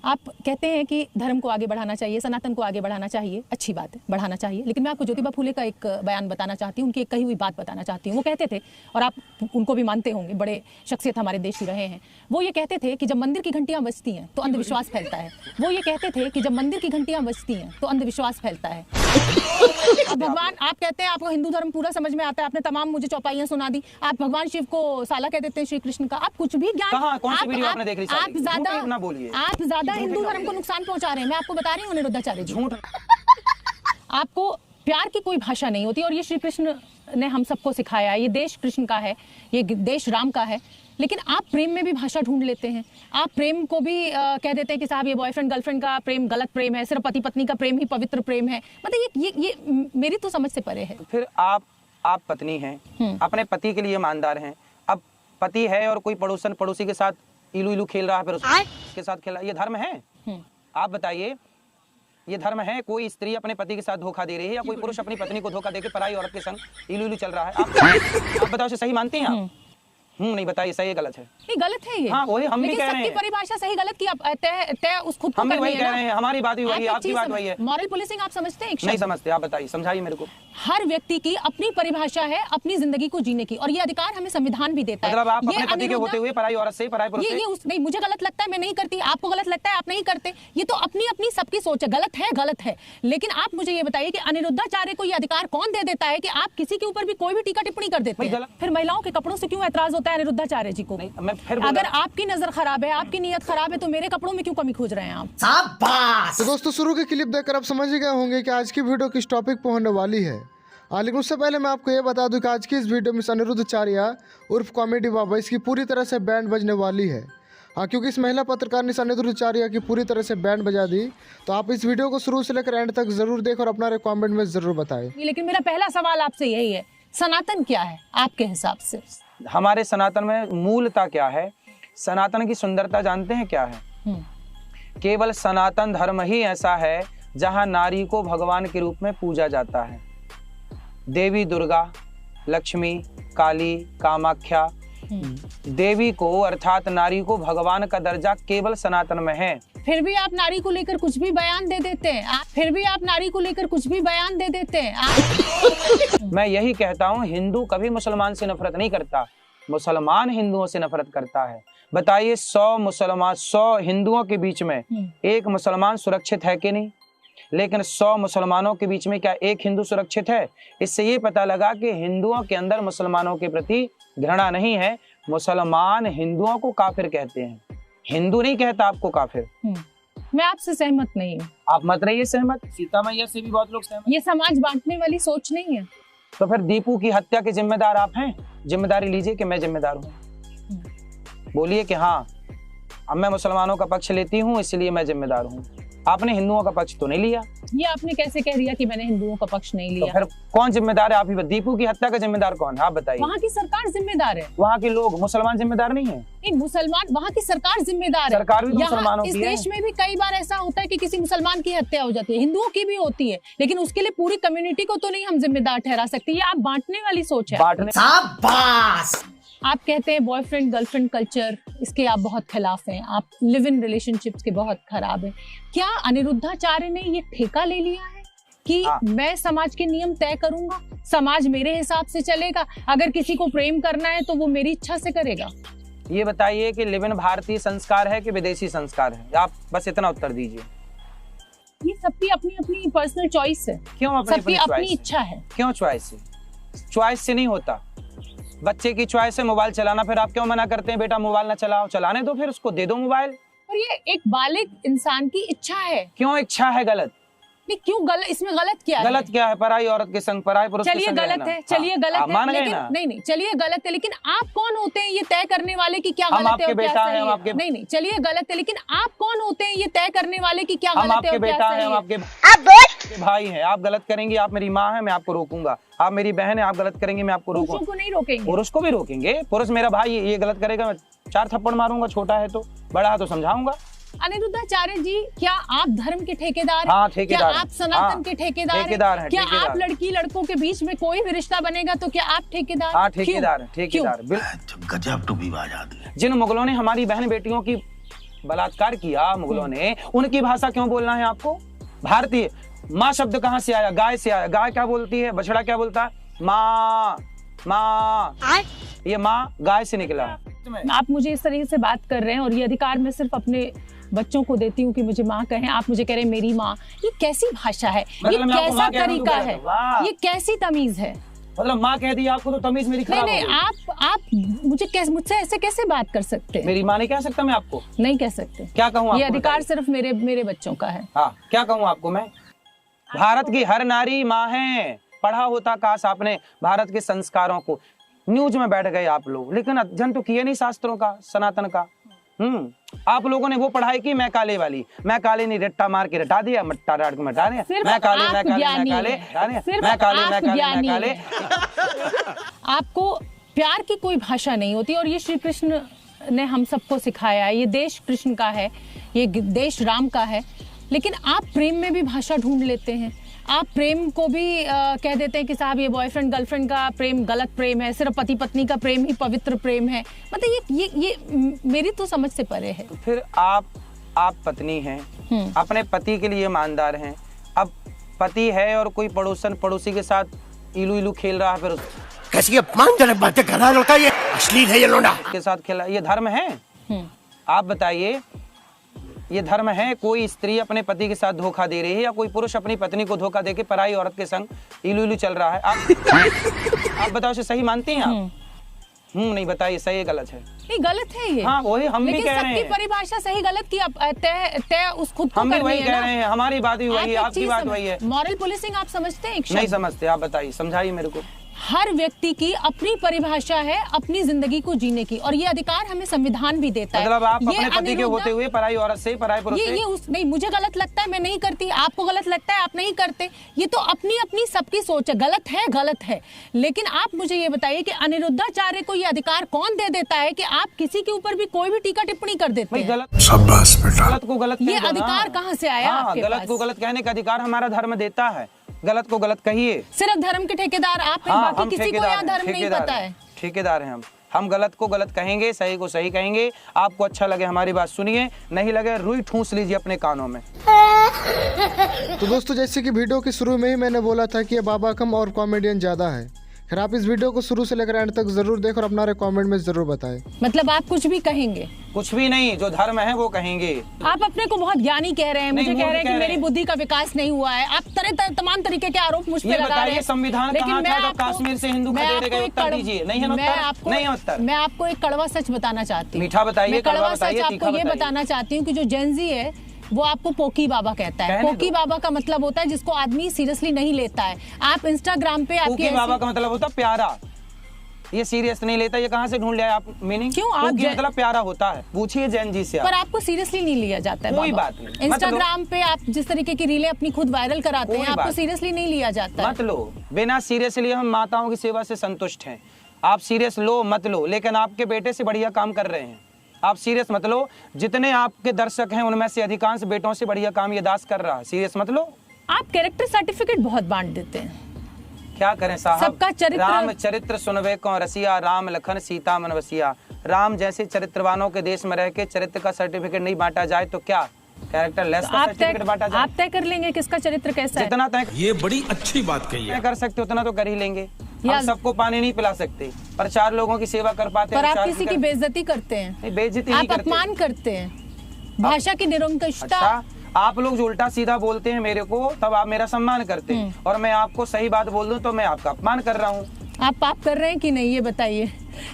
आप कहते हैं कि धर्म को आगे बढ़ाना चाहिए, सनातन को आगे बढ़ाना चाहिए, अच्छी बात है, बढ़ाना चाहिए। लेकिन मैं आपको ज्योतिबा फूले का एक बयान बताना चाहती हूँ, उनकी एक कही हुई बात बताना चाहती हूँ। वो कहते थे, और आप उनको भी मानते होंगे, बड़े शख्सियत हमारे देश की रहे हैं। वो ये कहते थे कि जब मंदिर की घंटियाँ बजती हैं तो अंधविश्वास फैलता है। वो ये कहते थे कि जब मंदिर की घंटियाँ बजती हैं तो अंधविश्वास फैलता है। भगवान, आप कहते हैं आपको हिंदू धर्म पूरा समझ में आता है, आपने तमाम मुझे चौपाइयाँ सुना दी। आप भगवान शिव को साला कह देते हैं, श्री कृष्ण का। आप कुछ भी ज्ञान, आप ज्यादा हिंदू धर्म को नुकसान पहुंचा रहे हैं। मैं आपको बता रही हूँ अनिरुद्धाचार्य जी, आपको प्यार की कोई भाषा नहीं होती। और ये श्री कृष्ण ने हम सबको सिखाया, ये देश कृष्ण का है, ये देश राम का है। लेकिन आप प्रेम में भी भाषा ढूंढ लेते हैं। आप प्रेम को भी कह देते हैं कि साहब ये बॉयफ्रेंड गर्लफ्रेंड का प्रेम गलत प्रेम है, सिर्फ पति पत्नी का प्रेम ही पवित्र प्रेम है। मतलब ये मेरी तो समझ से परे है। फिर आप पत्नी हैं, अपने पति के लिए ईमानदार हैं। अब पति है और कोई पड़ोसी के साथ इलू इलू खेल रहा है, फिर उसके साथ खेल रहा है, ये धर्म है? आप बताइए, ये धर्म है? कोई स्त्री अपने पति के साथ धोखा दे रही है, या कोई पुरुष अपनी पत्नी को धोखा देके पराई औरत के संग इलू इलू चल रहा है? आप बताओ, इसे सही मानती हैं आप? नहीं बताइए, सही है गलत है? नहीं, गलत है ये। हाँ, वही हम भी कह रहे हैं। सबकी परिभाषा सही गलत की तय उस खुद को हम भी वही कह रहे हैं। हमारी बात भी वही है, आपकी बात वही है। मॉरल पुलिसिंग आप समझते हैं? नहीं समझते। आप बताइए, समझाइए मेरे को। हर व्यक्ति की अपनी परिभाषा है अपनी जिंदगी को जीने की, और ये अधिकार हमें संविधान भी देता है। मतलब आप अपने पति के होते हुए पराई औरत से, पराई पुरुष से? नहीं, मुझे गलत लगता है, मैं नहीं करती। आपको गलत लगता है, आप नहीं करते। ये तो अपनी अपनी सबकी सोच है। गलत है। लेकिन आप मुझे ये बताइए कि अनिरुद्धाचार्य को ये अधिकार कौन दे देता है कि आप किसी के ऊपर भी कोई भी टीका टिप्पणी कर देते हैं? फिर महिलाओं के कपड़ों से क्यों ऐतराज होता है अनिरुद्धाचार्य जी को? अगर आपकी नजर खराब है, आपकी नीयत खराब है, तो मेरे कपड़ों में क्यों कमी खोज रहे हैं आप? तो दोस्तों, शुरू की क्लिप देखकर आप समझ गए होंगे कि आज की वीडियो किस टॉपिक पर होने वाली है। लेकिन उससे पहले मैं आपको ये बता दूं कि आज की इस वीडियो में अनिरुद्धाचार्य उर्फ कॉमेडी बाबा, इसकी पूरी तरह से बैंड बजने वाली है। क्योंकि इस महिला पत्रकार ने अनिरुद्धाचार्य की पूरी तरह से बैंड बजा दी। तो आप इस वीडियो को शुरू से लेकर एंड तक जरूर देखें और अपना कमेंट में जरूर बताएं। लेकिन मेरा पहला सवाल आपसे यही है, सनातन क्या है आपके हिसाब से? हमारे सनातन में मूलता क्या है? सनातन की सुंदरता जानते हैं क्या है? केवल सनातन धर्म ही ऐसा है जहां नारी को भगवान के रूप में पूजा जाता है। देवी दुर्गा, लक्ष्मी, काली, कामाख्या, देवी को अर्थात नारी को भगवान का दर्जा केवल सनातन में है। फिर भी आप नारी को लेकर कुछ भी बयान दे देते हैं। मैं यही कहता हूँ, हिंदू कभी मुसलमान से नफरत नहीं करता, मुसलमान हिंदुओं से नफरत करता है। बताइए, 100 हिंदुओं के बीच में एक मुसलमान सुरक्षित है कि नहीं? लेकिन 100 मुसलमानों के बीच में क्या एक हिंदू सुरक्षित है? इससे ये पता लगा कि हिंदुओं के अंदर मुसलमानों के प्रति घृणा नहीं है। मुसलमान हिंदुओं को काफिर कहते हैं, हिंदू नहीं कहता आपको काफिर। मैं आपसे सहमत नहीं हूँ। आप मत रहिए सहमत, सीता मैया से भी बहुत लोग सहमत। ये समाज बांटने वाली सोच नहीं है। तो फिर दीपू की हत्या के जिम्मेदार आप हैं? जिम्मेदारी लीजिए कि मैं जिम्मेदार हूँ। बोलिए कि हाँ, अब मैं मुसलमानों का पक्ष लेती हूँ इसलिए मैं जिम्मेदार हूँ। आपने हिंदुओं का पक्ष तो नहीं लिया। ये आपने कैसे कह दिया कि मैंने हिंदुओं का पक्ष नहीं लिया? तो फिर कौन जिम्मेदार है? आप ही। दीपू की हत्या का जिम्मेदार कौन है? आप बताइए। वहाँ की सरकार जिम्मेदार है। वहाँ के लोग, मुसलमान जिम्मेदार नहीं है? नहीं, मुसलमान, वहाँ की सरकार जिम्मेदार है। सरकार भी मुसलमानों की है। इस देश में भी कई बार ऐसा होता है कि किसी मुसलमान की हत्या हो जाती है, हिंदुओं की भी होती है, लेकिन उसके लिए पूरी कम्युनिटी को तो नहीं हम जिम्मेदार ठहरा सकते। ये आप बांटने वाली सोच है। आप कहते हैं बॉयफ्रेंड गर्लफ्रेंड कल्चर, इसके आप बहुत खिलाफ हैं। आप लिव इन रिलेशनशिप्स के बहुत खराब हैं। क्या अनिरुद्धाचार्य ने ये ठेका ले लिया है कि मैं समाज के नियम तय करूंगा, समाज मेरे हिसाब से चलेगा, अगर किसी को प्रेम करना है तो वो मेरी इच्छा से करेगा? ये बताइए कि लिव इन भारतीय संस्कार है कि विदेशी संस्कार है? आप बस इतना उत्तर दीजिए। ये सबकी अपनी अपनी पर्सनल चॉइस है। क्यों सबकी अपनी इच्छा है? क्यों चॉइस है? चॉइस से नहीं होता। बच्चे की चॉइस है मोबाइल चलाना, फिर आप क्यों मना करते हैं बेटा मोबाइल ना चलाओ? चलाने दो, फिर उसको दे दो मोबाइल। और ये एक बालिग इंसान की इच्छा है। क्यों इच्छा है? गलत नहीं, क्यों गलत? इसमें गलत क्या है? गलत क्या है? पराई औरत के संग, पराई पुरुष के संग। चलिए गलत है, चलिए गलत है, मान लेकिन नहीं, चलिए गलत है, लेकिन आप कौन होते हैं ये तय करने वाले कि क्या गलत है और क्या सही है? नहीं, चलिए गलत है, लेकिन आप कौन होते हैं ये तय करने वाले कि क्या गलत है और क्या सही है? आपके भाई हैं, आप गलत करेंगे, आप मेरी माँ है, मैं आपको रोकूंगा। आप मेरी बहन है, आप गलत करेंगे, मैं आपको रोकूंगा। पुरुषों को नहीं रोकेंगे? पुरुष को भी रोकेंगे। पुरुष मेरा भाई, ये गलत करेगा मैं 4 थप्पड़ मारूंगा। छोटा है तो, बड़ा है तो समझाऊंगा। अनिरुद्धाचार्य जी, क्या आप धर्म के ठेकेदार? हाँ, ठेकेदार। क्या आप सनातन के ठेकेदार हैं? क्या आप लड़की लड़कों के बीच में कोई भी रिश्ता बनेगा तो क्या आप ठेकेदार? हाँ, ठेकेदार। गजब टू भी बात। जिन मुगलों ने हमारी बहन बेटियों की बलात्कार किया मुगलों ने, उनकी भाषा क्यों बोलना है आपको? भारतीय। माँ शब्द कहाँ से आया? गाय से आया। गाय क्या बोलती है? बछड़ा क्या बोलता है? माँ माँ। ये माँ गाय से निकला है। आप मुझे इस तरीके से बात कर रहे हैं और ये अधिकार मैं सिर्फ अपने बच्चों को देती हूँ कि मुझे माँ कहें, आप मुझे कह रहे हैं मेरी माँ। ये कैसी भाषा है? ये कैसा तरीका है? ये कैसी तमीज है? मतलब माँ कह दी आपको तो तमीज मेरी खराब नहीं, हो गई। आप मुझसे ऐसे कैसे बात कर सकते हैं? मेरी माँ नहीं कह सकता मैं आपको? नहीं कह सकते। क्या कहूँ? ये अधिकार सिर्फ मेरे बच्चों का है। हाँ, क्या कहूँ आपको मैं? भारत की हर नारी माँ है। पढ़ा होता काश आपने भारत के संस्कारों को। न्यूज में बैठ गए आप लोग, लेकिन अध्ययन तो किए नहीं शास्त्रों का, सनातन का। आप लोगों ने वो पढ़ाई की मैं काले वाली। मैं काले नहीं, रट्टा मार के रटा दिया, मट्टा डाट के मटा दिया। मैं काले मैं काले मैं काले मैं काले मैं काले मैं काले। आपको प्यार की कोई भाषा नहीं होती और ये श्री कृष्ण ने हम सबको सिखाया है। ये देश कृष्ण का है, ये देश राम का है, लेकिन आप प्रेम में भी भाषा ढूंढ लेते हैं। आप प्रेम को भी कह देते हैं कि साहब ये बॉयफ्रेंड गर्लफ्रेंड का प्रेम गलत प्रेम है, सिर्फ पति पत्नी का प्रेम ही पवित्र प्रेम है। मतलब ये मेरी तो समझ से परे है। तो फिर आप पत्नी हैं, अपने पति के लिए ईमानदार हैं। अब पति है और कोई पड़ोसी के साथ इलू इलू खेल रहा है, फिर कैसी अपमानजनक बातें कर रहा है लड़का, ये अश्लील है ये लोंडा के साथ खेला, ये धर्म है? आप बताइए, ये धर्म है? कोई स्त्री अपने पति के साथ धोखा दे रही है या कोई पुरुष अपनी पत्नी को धोखा देके पराई औरत के संग इलू इलू चल रहा है? आप बताओ, इसे सही मानती हैं आप? नहीं, बताइए सही है गलत है? नहीं, गलत है ये। हाँ, वही हम भी कह रहे हैं। सबकी परिभाषा सही गलत की तय उस खुद को हम भी वही करनी कह है रहे हैं। हमारी बात भी वही है, आपकी बात वही है। मॉरल पुलिसिंग आप समझते हैं? नहीं समझते। आप बताइए, समझाइए मेरे को। हर व्यक्ति की अपनी परिभाषा है अपनी जिंदगी को जीने की, और ये अधिकार हमें संविधान भी देता है। मतलब आप अपने पति के होते हुए पराई औरत से, पराई पुरुष से? नहीं, मुझे गलत लगता है, मैं नहीं करती। आपको गलत लगता है, आप नहीं करते। ये तो अपनी अपनी सबकी सोच है। गलत है। लेकिन आप मुझे ये बताइए कि अनिरुद्धाचार्य को ये अधिकार कौन दे देता है कि आप किसी के ऊपर भी कोई भी टीका टिप्पणी कर देते हैं? गलत को गलत, ये अधिकार कहाँ से आया आपके पास? गलत को गलत कहने का अधिकार हमारा धर्म देता है। गलत को गलत कहिए। सिर्फ धर्म के ठेकेदार आप हैं, बाकी किसी को यहाँ धर्म नहीं पता है। ठेकेदार हैं हम गलत को गलत कहेंगे, सही को सही कहेंगे। आपको अच्छा लगे हमारी बात सुनिए, नहीं लगे रुई ठूंस लीजिए अपने कानों में। तो दोस्तों, जैसे कि वीडियो के शुरू में ही मैंने बोला था कि ये बाबा कम और कॉमेडियन ज्यादा है। फिर आप इस वीडियो को शुरू से लेकर एंड तक जरूर देखें और अपना कमेंट में जरूर बताएं। मतलब आप कुछ भी कहेंगे? कुछ भी नहीं, जो धर्म है वो कहेंगे। आप अपने को बहुत ज्ञानी कह रहे हैं, मुझे कह रहे हैं कि मेरी बुद्धि का विकास नहीं हुआ है। आप तमाम तरीके के आरोप मुझ पे लगा रहे हैं। संविधान कहाँ था जब कश्मीर से हिंदू खदेड़े गए? उत्तर दीजिए। नहीं है उत्तर? मैं आपको एक कड़वा सच बताना चाहती हूँ। मीठा बताइए, कड़वा सच आपको ये बताना चाहती हूँ कि जो जेनजी है वो आपको पोकी बाबा कहता है। पोकी बाबा का मतलब होता है जिसको आदमी सीरियसली नहीं लेता है। आप इंस्टाग्राम पे पोकी बाबा का मतलब होता है प्यारा। ये सीरियस नहीं लेता, ये कहाँ से ढूंढ लिया आप मीनिंग? क्यों? आप मतलब प्यारा होता है, पूछिए जैन जी से। पर आपको सीरियसली नहीं लिया जाता है। कोई बात नहीं। इंस्टाग्राम पे आप जिस तरीके की रीलें अपनी खुद वायरल कराते हैं, आपको सीरियसली नहीं लिया जाता। मत लो, बिना सीरियसली हम माताओं की सेवा से संतुष्ट हैं। आप सीरियस लो मत लो, लेकिन आपके बेटे से बढ़िया काम कर रहे हैं। आप सीरियस मत लो, जितने आपके दर्शक हैं उनमें से अधिकांश बेटों से बढ़िया काम ये दास कर रहा है। सीरियस मत लो। आप कैरेक्टर सर्टिफिकेट बहुत बांट देते हैं। क्या करें साहब, सबका चरित्र। राम चरित्र सुनवे को रसिया, राम लखन सीता मन बसिया। राम जैसे चरित्रवानों के देश में रह के चरित्र का सर्टिफिकेट नहीं बांटा जाए तो क्या कैरेक्टर लेस का सर्टिफिकेट बांटा जाए? आप तय कर लेंगे किसका चरित्र कैसा है। जितना तय, ये बड़ी अच्छी बात कही है, कर सकते उतना तो कर ही लेंगे। हम सबको पानी नहीं पिला सकते, पर 4 लोगों की सेवा कर पाते हैं। पर आप किसी की बेइज्जती करते हैं, बेइज्जती आप अपमान करते हैं, भाषा की निरंकुशता। आप लोग जो उल्टा सीधा बोलते हैं मेरे को, तब आप मेरा सम्मान करते हैं, और मैं आपको सही बात बोल दूं तो मैं आपका अपमान कर रहा हूँ। आप पाप कर रहे हैं कि नहीं, ये बताइए।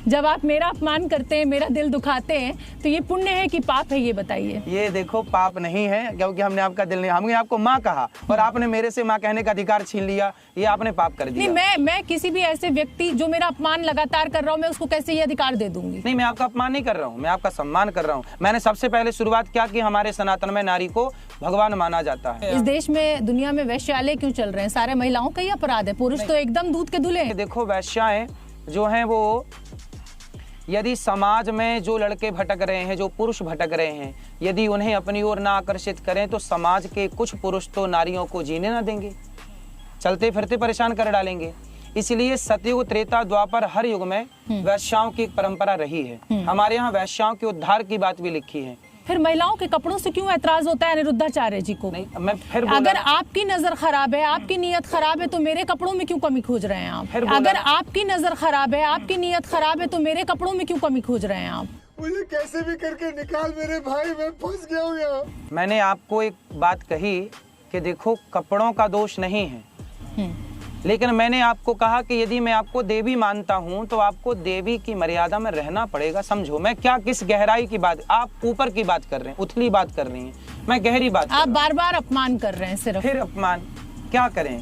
जब आप मेरा अपमान करते हैं, मेरा दिल दुखाते हैं, तो ये पुण्य है कि पाप है, ये बताइए। ये देखो, पाप नहीं है, क्योंकि हमने आपका दिल नहीं, हमने आपको माँ कहा और आपने मेरे से माँ कहने का अधिकार छीन लिया। ये आपने पाप कर दिया। नहीं, मैं किसी भी ऐसे व्यक्ति जो मेरा अपमान लगातार कर रहा हूँ, मैं उसको कैसे ये अधिकार दे दूंगी? नहीं, मैं आपका अपमान नहीं कर रहा हूँ, मैं आपका सम्मान कर रहा हूँ। मैंने सबसे पहले शुरुआत क्या की, हमारे सनातन में नारी को भगवान माना जाता है। इस देश में, दुनिया में वैश्यालय क्यों चल रहे हैं? सारे महिलाओं का ही अपराध है, पुरुष तो एकदम दूध के धुले हैं। देखो, वैश्याएं जो हैं वो, यदि समाज में जो लड़के भटक रहे हैं, जो पुरुष भटक रहे हैं, यदि उन्हें अपनी ओर ना आकर्षित करें तो समाज के कुछ पुरुष तो नारियों को जीने ना देंगे, चलते फिरते परेशान कर डालेंगे। इसलिए सतयुग, त्रेता, द्वापर, हर युग में वैश्याओं की परंपरा रही है। हमारे यहाँ वैश्याओं के उद्धार की बात भी लिखी है। फिर महिलाओं के कपड़ों से क्यों ऐतराज होता है अनिरुद्धाचार्य जी को? नहीं, मैं फिर बोला अगर ना। आपकी नजर खराब है, आपकी नीयत खराब है, तो मेरे कपड़ों में क्यों कमी खोज रहे हैं आप? फिर बोला अगर ना। आपकी नजर खराब है, आपकी नीयत खराब है, तो मेरे कपड़ों में क्यों कमी खोज रहे हैं आप? मुझे कैसे भी करके निकाल मेरे भाई, मैं फंस गया हूँ यहाँ। मैंने आपको एक बात कही कि देखो कपड़ों का दोष नहीं है, लेकिन मैंने आपको कहा कि यदि मैं आपको देवी मानता हूं तो आपको देवी की मर्यादा में रहना पड़ेगा। समझो मैं क्या किस गहराई की बात, आप ऊपर की बात कर रहे हैं, उथली बात कर रही हैं, मैं गहरी बात आप बार बार अपमान कर रहे हैं सिर्फ। फिर अपमान क्या करें?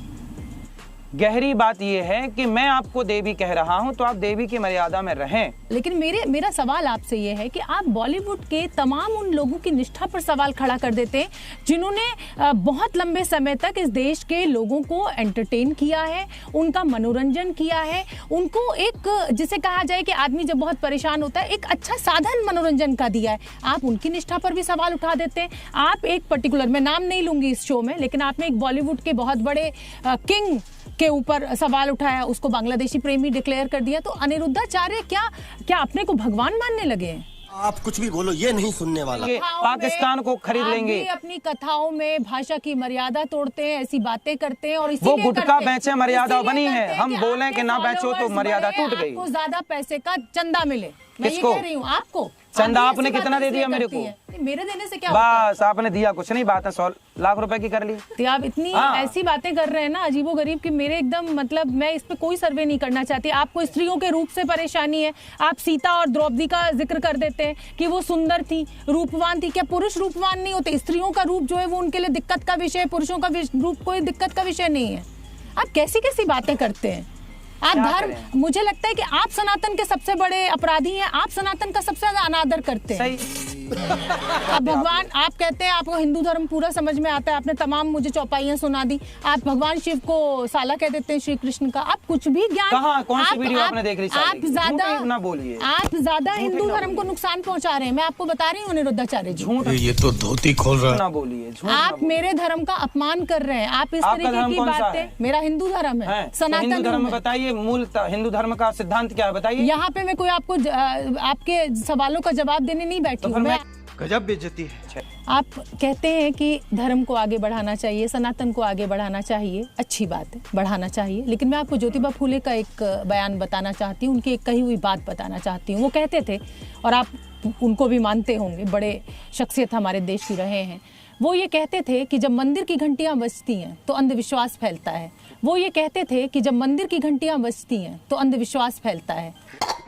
गहरी बात यह है कि मैं आपको देवी कह रहा हूं तो आप देवी की मर्यादा में रहें। लेकिन मेरा सवाल आपसे ये है कि आप बॉलीवुड के तमाम उन लोगों की निष्ठा पर सवाल खड़ा कर देते हैं जिन्होंने बहुत लंबे समय तक इस देश के लोगों को एंटरटेन किया है, उनका मनोरंजन किया है, उनको एक जिसे कहा जाए कि आदमी जब बहुत परेशान होता है एक अच्छा साधन मनोरंजन का दिया है। आप उनकी निष्ठा पर भी सवाल उठा देते हैं। आप एक पर्टिकुलर, मैं नाम नहीं लूंगी इस शो में, लेकिन आपने एक बॉलीवुड के बहुत बड़े किंग के ऊपर सवाल उठाया, उसको बांग्लादेशी प्रेमी डिक्लेयर कर दिया। तो अनिरुद्धाचार्य क्या अपने को भगवान मानने लगे हैं? आप कुछ भी बोलो, ये नहीं सुनने वाला। ये पाकिस्तान को खरीद आप लेंगे। भी अपनी कथाओं में भाषा की मर्यादा तोड़ते हैं, ऐसी बातें करते हैं और वो इसीलिए गुटखा करते हैं। बेचे मर्यादा इसीलिए बनी है, करते हैं हम बोलें आपके कि ना बेचो तो followers मर्यादा बढ़े, टूट गई। आपको ज्यादा पैसे का चंदा मिले। मैं ये किसको? कह रही हूँ आपको। चंदा आप भी आपने ऐसी कितना बातें दे दिया इसलिए मेरे करती को? हैं। मेरे देने से क्या होता है? बस आपने दिया कुछ नहीं, बात है 100 लाख रुपए की कर ली। तो आप इतनी हाँ। ऐसी बातें कर रहे हैं ना अजीबो गरीब कि मेरे एकदम मतलब मैं इस पे कोई सर्वे नहीं करना चाहती। आपको स्त्रियों के रूप से परेशानी है, आप सीता और द्रौपदी का जिक्र कर देते हैं कि वो सुंदर थी, रूपवान थी। क्या पुरुष रूपवान नहीं होते? स्त्रियों का रूप जो है वो उनके लिए दिक्कत का विषय है, पुरुषों का रूप कोई दिक्कत का विषय नहीं है। आप कैसी कैसी बातें करते हैं? आप क्या धर्म, करें? मुझे लगता है कि आप सनातन के सबसे बड़े अपराधी हैं। आप सनातन का सबसे ज्यादा अनादर करते हैं। सही। अब भगवान, आप कहते हैं आपको हिंदू धर्म पूरा समझ में आता है, आपने तमाम मुझे चौपाइयां सुना दी। आप भगवान शिव को साला कह देते हैं, श्री कृष्ण का। आप कुछ भी ज्ञान कहाँ कौन सी वीडियो आपने देख ली? आप ज्यादा ना बोलिए, आप ज्यादा हिंदू धर्म को नुकसान पहुंचा रहे हैं। मैं आपको बता रही हूँ अनिरुद्धाचार्य जी, झूठ ये तो धोती खोल रहा है। ना बोलिए, झूठ ना आप बोलिए। मेरे धर्म का अपमान कर रहे हैं। आप इस आपका तरीके धर्म की कौन सा बातें, है? मेरा हिंदू धर्म है, हैं? तो हिंदू सनातन धर्म धर्म में है। बताइए, मूल हिंदू धर्म का सिद्धांत क्या है बताइए। यहाँ पे मैं कोई आपको आपके सवालों का जवाब देने नहीं बैठी तो हूँ। फिर मैं गजब बेइज्जती है। आप कहते हैं कि धर्म को आगे बढ़ाना चाहिए, सनातन को आगे बढ़ाना चाहिए, अच्छी बात है, बढ़ाना चाहिए। लेकिन मैं आपको ज्योतिबा फूले का एक बयान बताना चाहती हूँ, उनकी एक कही हुई बात बताना चाहती हूँ। वो कहते थे, और आप उनको भी मानते होंगे, बड़े शख्सियत हमारे देश की रहे हैं। वो ये कहते थे कि जब मंदिर की घंटियां बजती हैं तो अंधविश्वास फैलता है। वो ये कहते थे कि जब मंदिर की घंटियां बजती हैं तो अंधविश्वास फैलता है।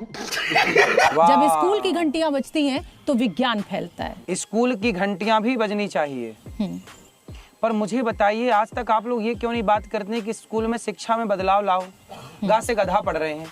जब स्कूल की घंटियां बजती हैं तो विज्ञान फैलता है। स्कूल की घंटियां भी बजनी चाहिए। पर मुझे बताइए, आज तक आप लोग ये क्यों नहीं बात करते हैं कि स्कूल में शिक्षा में बदलाव लाओ? गा से गधा पढ़ रहे हैं,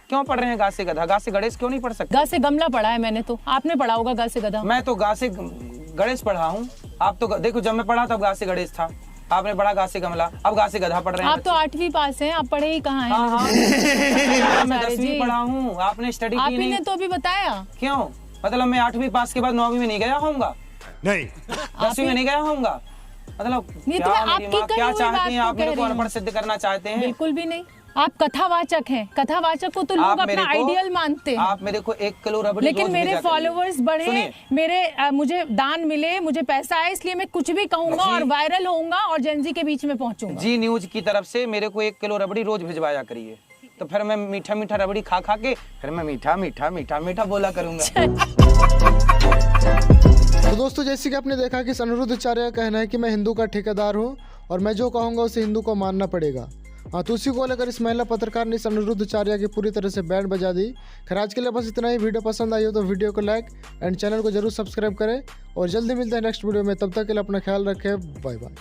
क्यों पढ़ रहे हैं गा से गधा? गा से गणेश क्यों नहीं पढ़ सकते? गा से गमला पढ़ा है मैंने, तो आपने पढ़ा होगा गा से गधा। मैं तो गा से गणेश पढ़ा हूँ। आप तो देखो, जब मैं पढ़ा तब गा से गणेश था, आपने पढ़ा गा से गमला, अब गा से गधा पढ़ रहे हैं। आप तो 8वीं पास हैं, आप पढ़े ही कहाँ हैं? हाँ हाँ मैं अरे 10वीं जी। पढ़ा हूँ, आपने स्टडी आप की ही नहीं। ने तो अभी बताया। क्यों? मतलब मैं 8वीं पास के बाद 9वीं में नहीं गया होऊंगा, नहीं 10वीं में नहीं गया होऊंगा? मतलब नहीं, तो क्या मैं मेरी आपकी माँ कही क्या हुई चाहती बात हैं? को आप कह मेरे को रही हूँ। अनपढ़ सिद्ध करना चाहते हैं? बिल्कुल भी नहीं। आप कथावाचक हैं, कथावाचक को तो लोग आप मेरे अपना को- आइडियल मानते हैं। आप मेरे को 1 किलो रबड़ी लेकिन रोज मेरे भेजा करिए। फॉलोअर्स बढ़े, सुनिए, मेरे मुझे दान मिले, मुझे पैसा आए, इसलिए मैं कुछ भी कहूंगा जी। और वायरल होऊंगा और जेनजी के बीच में पहुंचूंगा। जी न्यूज की तरफ से मेरे को 1 किलो रबड़ी रोज भिजवाया करिए, तो फिर मैं मीठा मीठा रबड़ी खा खा के फिर मैं मीठा मीठा मीठा मीठा बोला करूंगा। तो दोस्तों, जैसे कि आपने देखा कि इस अनिरुद्धाचार्य का कहना है कि मैं हिंदू का ठेकेदार हूँ और मैं जो कहूँगा उसे हिंदू को मानना पड़ेगा। हाँ, तो उसी को लेकर इस महिला पत्रकार ने इस अनिरुद्धाचार्य की पूरी तरह से बैंड बजा दी। खैर, आज के लिए बस इतना ही। वीडियो पसंद आई हो तो वीडियो को लाइक एंड चैनल को जरूर सब्सक्राइब करें और जल्दी मिलते हैं नेक्स्ट वीडियो में। तब तक के लिए अपना ख्याल रखें। Bye bye.